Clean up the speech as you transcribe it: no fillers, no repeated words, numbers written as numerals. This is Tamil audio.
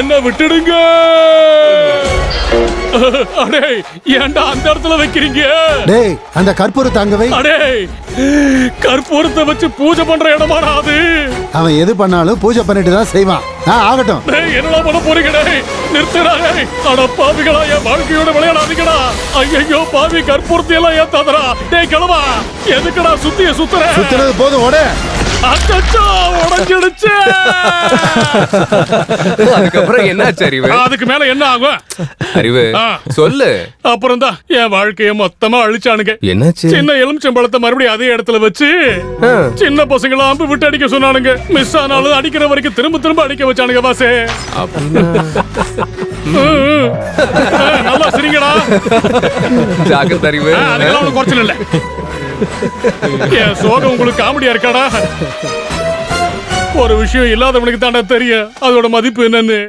என்ன விட்டுடுங்க. அடே ஏன்டா அந்த இடத்துல வைக்கிறீங்க? டேய் அந்த கற்பூரம் தாங்கவை. அடே கற்பூரத்தை வச்சு பூஜை பண்ற இடமாடா அது. அவன் எது பண்ணாலும் பூஜை பண்ணிட்டு தான் செய்வான். ஆகட்டும். டேய் என்னடா பண்ண போறீங்க? டேய் நிறுத்துடா. டேய் அட பாவிகளா, என் வாழ்க்கையோட விளையாடாதீங்கடா. ஐயோ பாவி, கற்பூரத்தை எல்லாம் ஏத்தாதடா. டேய் கிளவா, எதுக்குடா சுத்துறது போதும் ஓட. அச்சச்சோ உடைஞ்சிடுச்சு. அதுக்கப்புறம் என்னாச்சு அறிவு? அதுக்கு மேல என்ன ஆகும் அறிவு? சொல்லு. அப்புறம் தான் என் வாழ்க்கைய மொத்தமா அழிச்சானுங்க. என்னாச்சு? சின்ன எலுமிச்சம்பழத்தை மறுபடியும் அதே இடத்துல வச்சு சின்ன பசங்களை அம்பு விட்டு அடிக்க சொன்னானுங்க. மிஸ் ஆனாலும் அடிக்கிற வரைக்கும் திரும்ப திரும்ப அடிக்க வச்சானுங்க. பாசே நல்லா சரிங்கடா. ஜாக்கிரதை அறிவு. அதெல்லாம் ஒன்றும் குறைச்சல் இல்லை. என் சோகம் உங்களுக்கு காமெடியா இருக்காடா? ஒரு விஷயம் இல்லாதவனுக்கு தாண்டா தெரியும் அதோட மதிப்பு என்னன்னு.